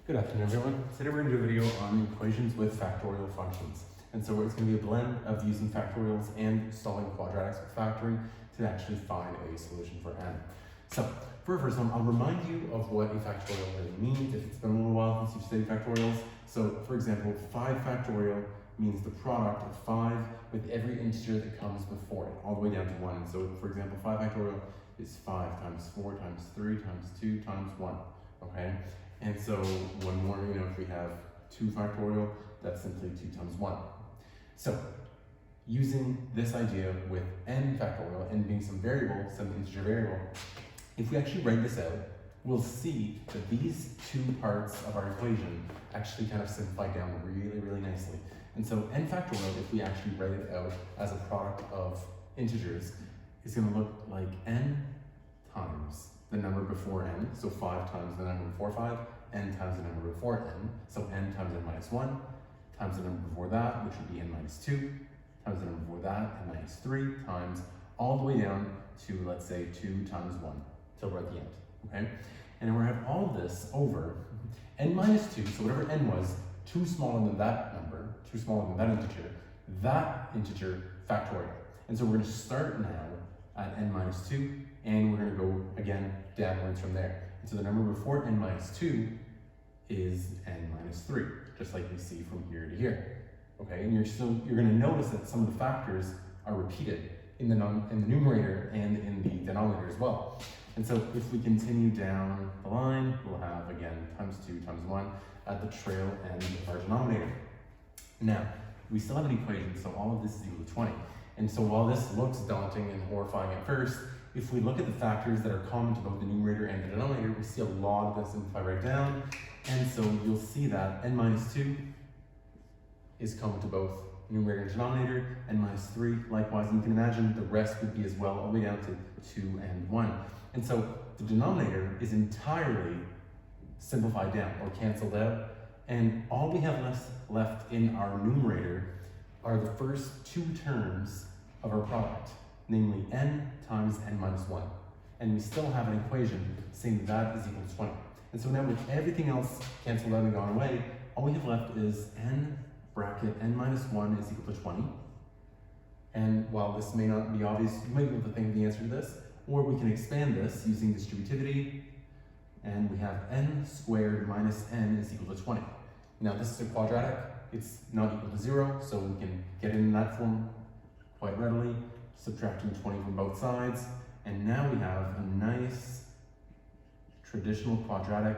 Good afternoon, everyone. Today we're going to do a video on equations with factorial functions. And so it's going to be a blend of using factorials and solving quadratics with factoring to actually find a solution for n. So for our first one, I'll remind you of what a factorial really means if it's been a little while since you've studied factorials. So for example, 5 factorial means the product of 5 with every integer that comes before it, all the way down to 1. So for example, 5 factorial is 5 times 4 times 3 times 2 times 1, okay? And so one more, if we have 2 factorial, that's simply 2 times 1. So using this idea with n factorial, n being some variable, some integer variable, if we actually write this out, we'll see that these two parts of our equation actually kind of simplify down really, really nicely. And so n factorial, if we actually write it out as a product of integers, is going to look like n times the number before n, so 5 times the number before 5, n times the number before n, so n times n minus 1, times the number before that, which would be n minus 2, times the number before that, n minus 3, times all the way down to, let's say, 2 times 1, till we're at the end, okay? And then we're going to have all of this over n minus 2, so whatever n was, 2 smaller than that number, 2 smaller than that integer factorial. And so we're going to start now at n minus 2, and we're going to go again downwards from there. And so the number before n minus 2 is n minus 3, just like we see from here to here. Okay, and you're going to notice that some of the factors are repeated in the numerator and in the denominator as well. And so if we continue down the line, we'll have again times 2 times 1 at the trail end of our denominator. Now, we still have an equation, so all of this is equal to 20. And so while this looks daunting and horrifying at first, if we look at the factors that are common to both the numerator and the denominator, we see a lot of this simplify right down. And so you'll see that n minus 2 is common to both numerator and denominator, n minus 3 likewise, and you can imagine the rest would be as well, all the way down to 2 and 1. And so the denominator is entirely simplified down or canceled out, and all we have left in our numerator are the first 2 terms of our product, namely n times n minus 1. And we still have an equation saying that is equal to 20. And so now with everything else canceled out and gone away, all we have left is n bracket n minus 1 is equal to 20. And while this may not be obvious, you might be able to think of the answer to this, or we can expand this using distributivity, and we have n squared minus n is equal to 20. Now this is a quadratic, it's not equal to 0, so we can get it in that form quite readily, subtracting 20 from both sides, and now we have a nice traditional quadratic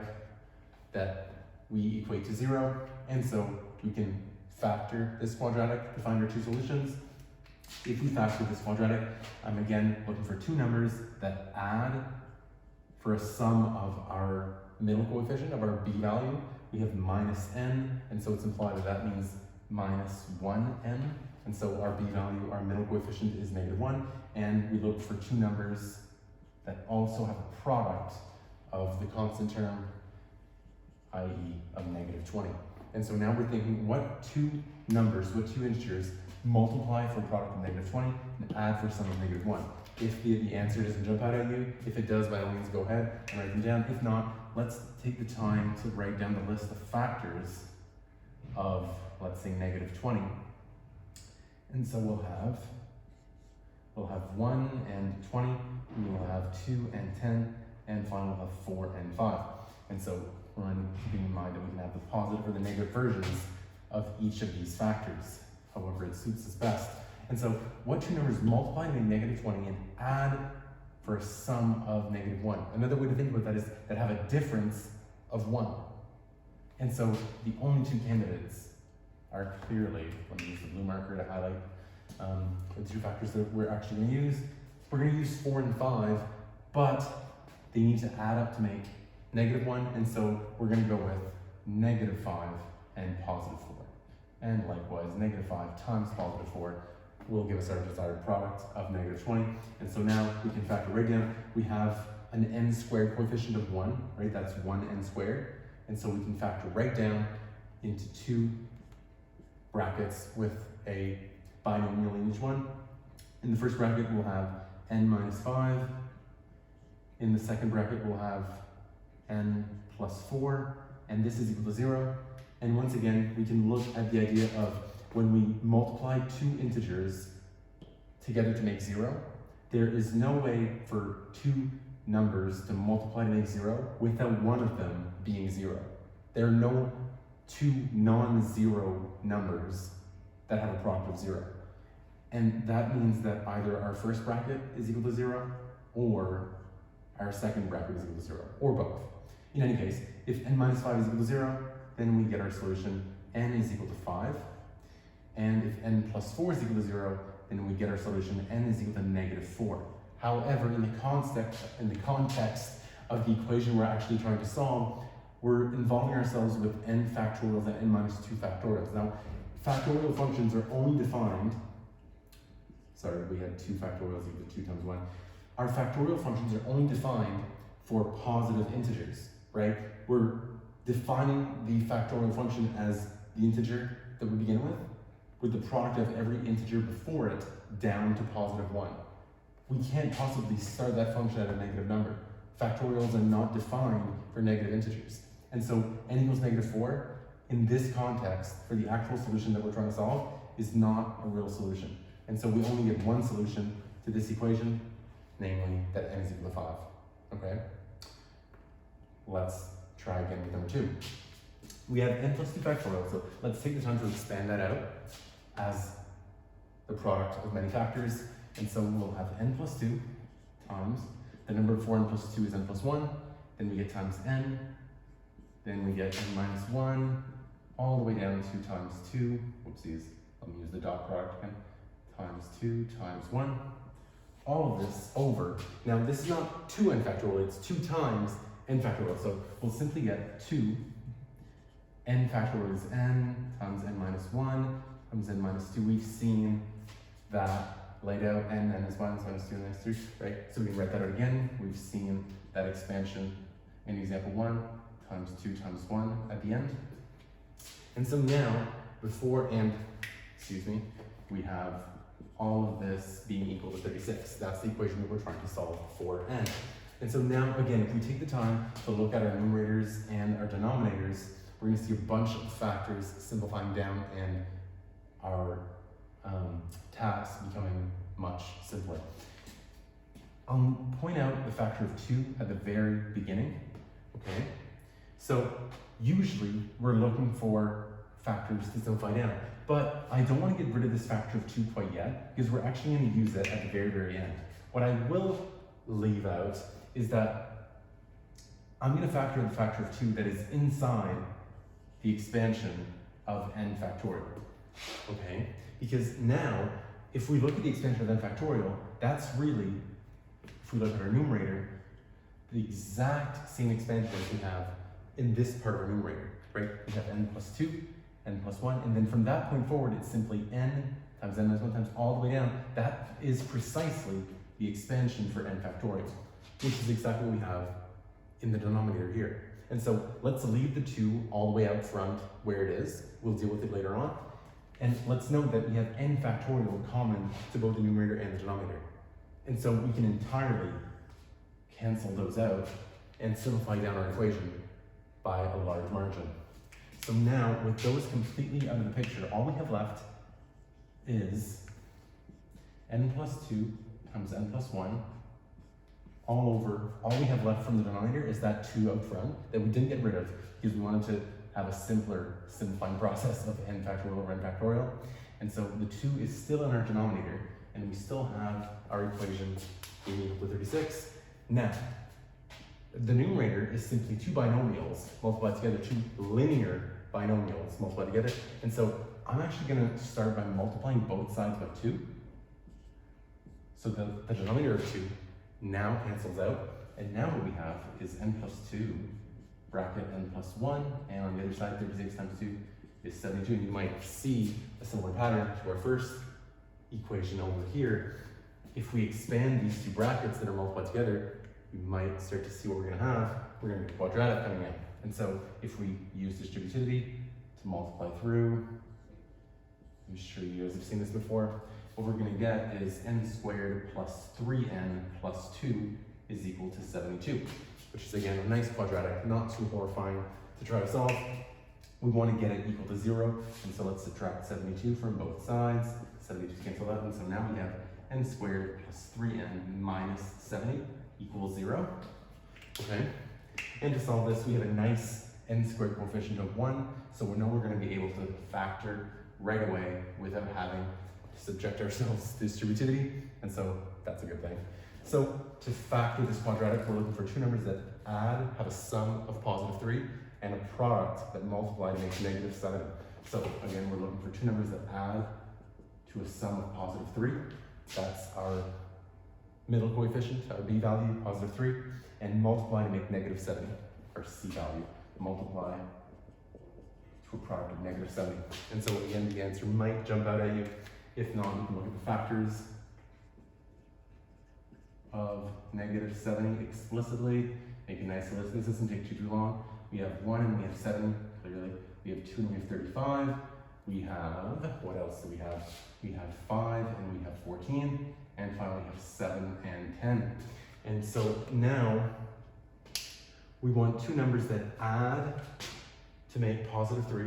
that we equate to 0, and so we can factor this quadratic to find our 2 solutions. If we factor this quadratic, I'm again looking for 2 numbers that add for a sum of our middle coefficient of our b value. We have minus n, and so it's implied that that means minus 1n. And so our b value, our middle coefficient is negative 1, and we look for 2 numbers that also have a product of the constant term, i.e. of negative 20. And so now we're thinking what 2 numbers, what 2 integers multiply for a product of negative 20 and add for some of negative 1. If the answer doesn't jump out at you, if it does, by all means go ahead and write them down. If not, let's take the time to write down the list of factors of, let's say, negative 20. And so we'll have 1 and 20, we will have 2 and 10, and finally we'll have 4 and 5. And so we're keeping in mind that we can have the positive or the negative versions of each of these factors, however it suits us best. And so what 2 numbers multiply to make negative 20 and add for a sum of negative 1? Another way to think about that is that have a difference of 1. And so the only 2 candidates are clearly, let me use the blue marker to highlight the 2 factors that we're actually going to use. We're going to use 4 and 5, but they need to add up to make negative 1, and so we're going to go with negative 5 and positive 4. And likewise, negative 5 times positive 4 will give us our desired product of negative 20. And so now we can factor right down. We have an n squared coefficient of 1, right? That's 1n squared. And so we can factor right down into 2 brackets with a binomial in each one. In the first bracket, we'll have n minus 5. In the second bracket, we'll have n plus 4, and this is equal to 0. And once again, we can look at the idea of when we multiply two integers together to make 0, there is no way for two numbers to multiply to make 0 without one of them being 0. There are no two non-zero numbers that have a product of 0. And that means that either our first bracket is equal to 0 or our second bracket is equal to 0, or both. In any case, if n minus 5 is equal to 0, then we get our solution n is equal to 5. And if n plus 4 is equal to 0, then we get our solution n is equal to negative 4. However, in the context of the equation we're actually trying to solve, we're involving ourselves with n factorials and n minus 2 factorials. Now, factorial functions are only defined, sorry, we had 2 factorials equal to 2 times 1. Our factorial functions are only defined for positive integers, right? We're defining the factorial function as the integer that we begin with the product of every integer before it down to positive 1. We can't possibly start that function at a negative number. Factorials are not defined for negative integers. And so n equals negative 4, in this context, for the actual solution that we're trying to solve, is not a real solution. And so we only get one solution to this equation, namely that n is equal to 5, okay? Let's try again with number 2. We have n plus 2 factorial, so let's take the time to expand that out as the product of many factors. And so we'll have n plus 2 times, the number of 4n plus 2 is n plus 1, then we get times n, then we get n minus 1, all the way down to times 2, whoopsies, let me use the dot product again, times 2 times 1, all of this over. Now this is not 2n factorial, it's 2 times n factorial, so we'll simply get 2 n factorial is n times n minus 1 times n minus 2. We've seen that laid out, n is 1, minus 2, and minus 3, right? So we can write that out again. We've seen that expansion in example 1 times 2 times 1 at the end. And so now, before and, we have all of this being equal to 36. That's the equation that we're trying to solve for n. And so now, again, if we take the time to look at our numerators and our denominators, we're going to see a bunch of factors simplifying down and our task becoming much simpler. I'll point out the factor of 2 at the very beginning, okay? So usually we're looking for factors to simplify down, but I don't want to get rid of this factor of 2 quite yet, because we're actually going to use it at the very, very end. What I will leave out is that I'm going to factor the factor of 2 that is inside the expansion of n factorial, okay? Because now, if we look at the expansion of n factorial, that's really, if we look at our numerator, the exact same expansion as we have in this part of our numerator, right? We have n plus 2, n plus 1, and then from that point forward, it's simply n times n minus 1 times all the way down. That is precisely the expansion for n factorial, which is exactly what we have in the denominator here. And so let's leave the 2 all the way out front where it is. We'll deal with it later on. And let's note that we have n factorial common to both the numerator and the denominator. And so we can entirely cancel those out and simplify down our equation by a large margin. So now, with those completely out of the picture, all we have left is n plus 2 times n plus 1 all over. All we have left from the denominator is that 2 out front that we didn't get rid of because we wanted to have a simpler simplifying process of n factorial over n factorial. And so the 2 is still in our denominator, and we still have our equation being equal to 36. Now, the numerator is simply 2 binomials multiplied together, 2 linear binomials multiplied together. And so I'm actually going to start by multiplying both sides by 2. So the denominator of 2 now cancels out, and now what we have is n plus 2 bracket n plus 1, and on the other side 36 times 2 is 72, and you might see a similar pattern to our first equation over here. If we expand these 2 brackets that are multiplied together, we might start to see what we're going to have. We're going to get quadratic coming out. And so if we use distributivity to multiply through, I'm sure you guys have seen this before, what we're going to get is n squared plus 3n plus 2 is equal to 72, which is again a nice quadratic, not too horrifying to try to solve, we want to get it equal to 0, and so let's subtract 72 from both sides. 72 cancel out, and so now we have n squared plus 3n minus 70 equals 0. Okay, and to solve this, we have a nice n squared coefficient of 1, so we know we're going to be able to factor right away without having to subject ourselves to distributivity, and so that's a good thing. So to factor this quadratic, we're looking for two numbers that add, have a sum of positive 3, and a product that multiply to make negative 7. So again, we're looking for two numbers that add to a sum of positive 3. That's our middle coefficient, our b value, positive 3, and multiply to make negative 70, our c value. Multiply to a product of negative 70. And so again, the answer might jump out at you. If not, you can look at the factors of negative 70 explicitly. Make a nice list. This doesn't take too long. We have 1 and we have 7, clearly. We have 2 and we have 35. We have, what else do we have? We have 5 and we have 14. And finally we have 7 and 10. And so now we want two numbers that add to make positive 3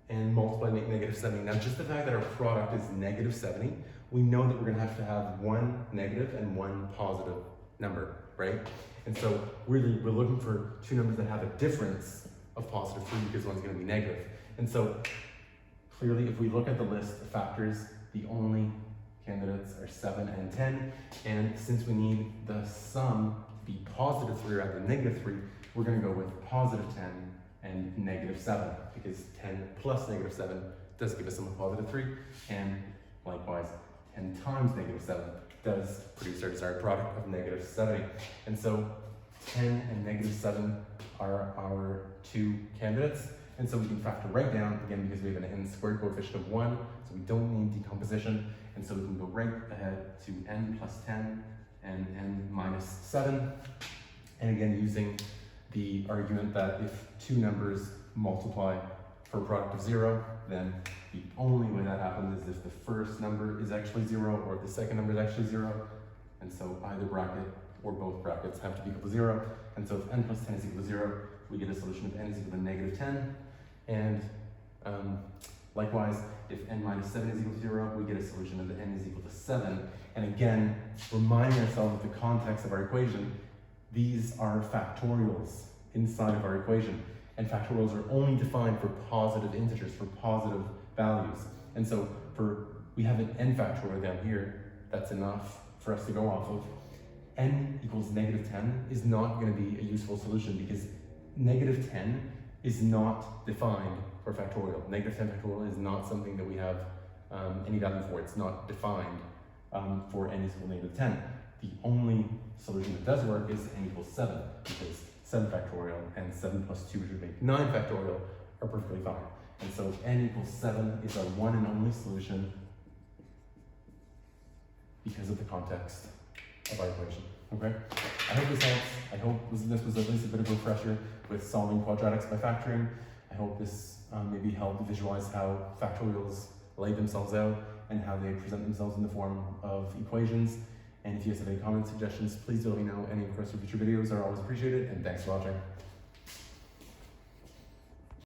and multiply to make negative 70. Now just the fact that our product is negative 70, we know that we're going to have one negative and one positive number, right? And so really we're looking for two numbers that have a difference of positive 3 because one's going to be negative. And so clearly if we look at the list of factors, the only candidates are 7 and 10. And since we need the sum to be positive 3 rather than negative 3, we're going to go with positive 10 and negative 7 because 10 plus negative 7 does give us a sum of positive 3. And likewise, 10 times negative 7 does produce our desired product of negative 70. And so 10 and negative 7 are our two candidates. And so we can factor right down, again, because we have an n squared coefficient of 1, so we don't need decomposition. And so we can go right ahead to n plus 10 and n minus 7. And again, using the argument that if two numbers multiply for a product of 0, then the only way that happens is if the first number is actually 0 or if the second number is actually 0. And so either bracket or both brackets have to be equal to 0. And so if n plus 10 is equal to 0, we get a solution of n is equal to negative 10. And likewise, if n minus 7 is equal to 0, we get a solution of n is equal to 7. And again, reminding ourselves of the context of our equation, these are factorials inside of our equation. And factorials are only defined for positive integers, for positive values. And so we have an n factorial down here, that's enough for us to go off of. N equals negative 10 is not going to be a useful solution because negative 10 is not defined for factorial. Negative 10 factorial is not something that we have any value for. It's not defined for n is equal to negative 10. The only solution that does work is n equals 7 because 7 factorial and 7 plus 2, which would make 9 factorial, are perfectly fine. And so n equals 7 is our one and only solution because of the context of our equation. Okay? I hope this helps. I hope this was at least a bit of a refresher with solving quadratics by factoring. I hope this maybe helped visualize how factorials lay themselves out and how they present themselves in the form of equations. And if you guys have any comments, suggestions, please do let me know. Any requests for future videos are always appreciated, and thanks for watching.